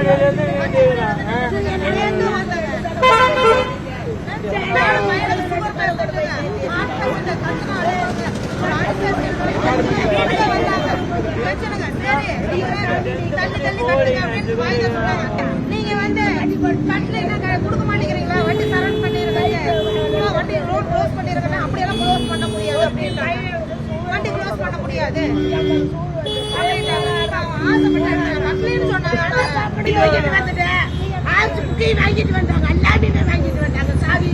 நீங்க வந்து கொடுக்க மாட்டேங்கிறீங்களா? வண்டி சரண்ட் பண்ணிருக்கீங்க, வண்டி ரோட் க்ளோஸ் பண்ணிருக்கேன், அப்படியெல்லாம் க்ளோஸ் பண்ண முடியாது அப்படின்றாங்க. வண்டி க்ளோஸ் பண்ண முடியாது அப்படின்னு சொன்னாங்க. வாங்கிட்டு வந்தாங்க, எல்லாமே வாங்கிட்டு வந்தாங்க, சாவி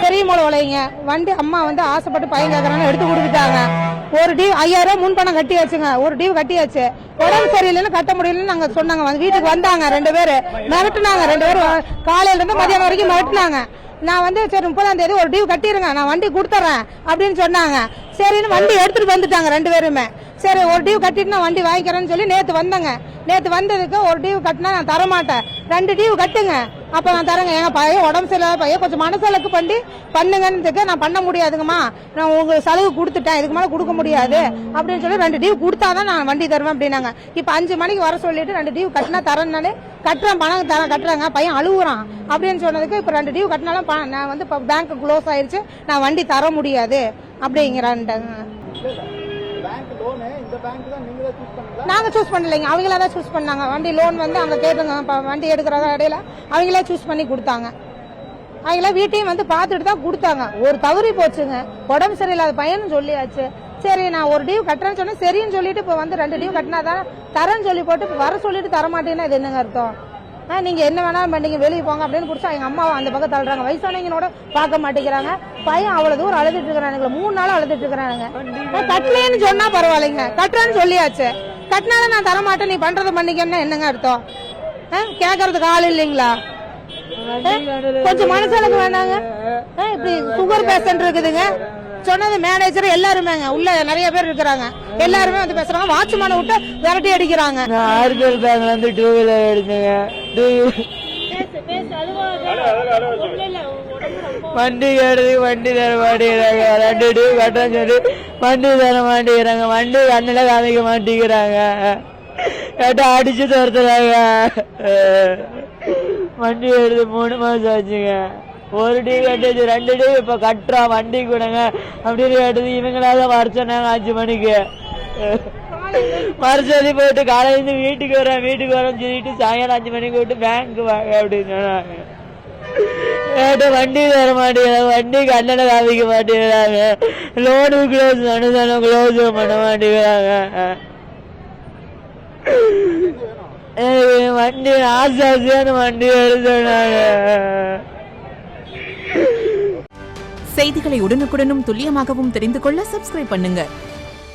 பெரியமலை உலைங்க வண்டி அம்மா வந்து ஆசைப்பட்டு பையன் கேட்கறாங்க, எடுத்து கொடுத்துட்டாங்க. ஒரு டியூ 5000 முன் பணம் கட்டியாச்சுங்க, ஒரு டியூ கட்டியாச்சு. உடம்பு சரியில்லைன்னு கட்ட முடியலன்னு நாங்க சொன்னாங்க. வீட்டுக்கு வந்தாங்க 2 பேரு, மிரட்டுனாங்க. 2 பேரும் காலையில இருந்து மதியானம் வரைக்கும் மிரட்டுனாங்க. நான் வந்து சரி 30ஆம் தேதி ஒரு டியூ கட்டிருங்க, நான் வண்டி கொடுத்துறேன் அப்படின்னு சொன்னாங்க. சரின்னு வண்டி எடுத்துட்டு வந்துட்டாங்க 2 பேருமே. சரி ஒரு டியூ கட்டிட்டு நான் வண்டி வாங்கிக்கிறேன்னு சொல்லி நேற்று வந்தேங்க. நேற்று வந்ததுக்கு ஒரு டியூ கட்டினா நான் தரமாட்டேன், 2 டியூ கட்டுங்க அப்ப நான் தரேங்க. எங்க பையன் உடம்பு சரியில்லாத பையன், கொஞ்சம் மனசளவுக்கு பண்ணி பண்ணுங்கன்னு நான் பண்ண முடியாதுங்கம்மா, நான் உங்க செலவு கொடுத்துட்டேன், இதுக்கு மேலே கொடுக்க முடியாது அப்படின்னு சொல்லி 2 டியூ கொடுத்தாதான் நான் வண்டி தருவேன் அப்படின்னாங்க. இப்ப 5 மணிக்கு வர சொல்லிட்டு 2 டியூ கட்டினா தரேன்னாலே கட்டுறேன், பணம் தரேன் கட்டுறாங்க. பையன் அழுகுறான் அப்படின்னு சொன்னதுக்கு இப்ப 2 டியூ கட்டினாலும் நான் வந்து பேங்க் க்ளோஸ் ஆயிருச்சு, நான் வண்டி தர முடியாது அப்படிங்கிறான்ட்டாங்க. நாங்க சூஸ் பண்ணலைங்க, அவங்களா தான் சூஸ் பண்ணாங்க. வண்டி லோன் வந்து அவங்க கேட்டுங்க, வண்டி எடுக்கிறதா இடையில அவங்களே சூஸ் பண்ணி கொடுத்தாங்க. அவங்கள வீட்டையும் வந்து பார்த்துட்டு தான் கொடுத்தாங்க. ஒரு தவறி போச்சுங்க, உடம்பு சரியில்லாத பையனும் சொல்லியாச்சு. சரி நான் ஒரு டியூ கட்டுறேன்னு சொன்னேன், சரின்னு சொல்லிட்டு இப்ப வந்து 2 டியூ கட்டினாதான் தரேன்னு சொல்லி போட்டு இப்ப வர சொல்லிட்டு தரமாட்டேன்னா இது என்னங்க அர்த்தம்? நீங்க என்ன வேணாலும் பண்ணீங்க, வெளியே போங்க அப்படின்னு புடிச்சா எங்க அம்மாவை அந்த பக்கம் தள்ளுறாங்க. வயசானவங்களோட பார்க்க மாட்டேங்கிறாங்க. பையன் அவ்வளவு தூரம் அழுதுட்டு இருக்கிறானுங்க, 3 நாள் அழுதுட்டு இருக்கிறானுங்க. கட்டலேன்னு சொன்னா பரவாயில்லைங்க, கட்டுறேன்னு சொல்லியாச்சு. கட்டினாலும் நான் தரமாட்டேன், நீ பண்றதை பண்ணிக்கன்னா என்னங்க அர்த்தம்? கேட்கறதுக்கு ஆள் இல்லைங்களா? கொஞ்சம் மனசளவுக்கு வேணாங்க. இப்படி சுகர் பேஷண்ட் இருக்குதுங்க, சொன்னது மேனேஜர் எல்லாருமே உள்ள நிறைய பேர் இருக்கிறாங்க, எல்லாருமே வந்து பேசுறாங்க. வாட்ச்மேனை விட்டு விரட்டி அடிக்கிறாங்க. ஆர்பிஎல் பேங்க்ல வந்து 2 வீலர் எடுத்துங்க, வண்டி கேடுது, வண்டி தர மாட்டேங்கிறாங்க. 2 டியூ கட்டன்னு சொல்லி வண்டி தர மாட்டேங்கிறாங்க. வண்டி கண்ணில காமிக்க மாட்டேங்கிறாங்க, கேட்டா அடிச்சு துரத்துறாங்க. வண்டி எடுத்து 3 மாசம் ஆச்சுங்க. ஒரு டியூ கட்டுச்சு, 2 டியூ இப்ப கட்டுறான், வண்டி கொடுங்க அப்படின்னு கேட்டது. இவங்களால வர சொன்னாங்க 5 மணிக்கு. வர சொல்லி போட்டு காலையில வீட்டுக்கு வரேன்னு சொல்லிட்டு சாயங்காலம் 5 மணிக்கு போட்டு பேங்க் வாங்க அப்படின்னு சொன்னாங்க. கேட்ட வண்டி தர மாட்டேங்கிறாங்க, வண்டி கண்ணனை காமிக்க மாட்டேங்கிறாங்க, லோனு க்ளோஸ் அனுதானம் க்ளோஸ் பண்ண மாட்டேங்கிறாங்க. வண்டி ஆசாசியான வண்டி எடுத்தாங்க. செய்திகளை உடனுக்குடனும் துல்லியமாகவும் தெரிந்து கொள்ள சப்ஸ்கிரைப் பண்ணுங்க.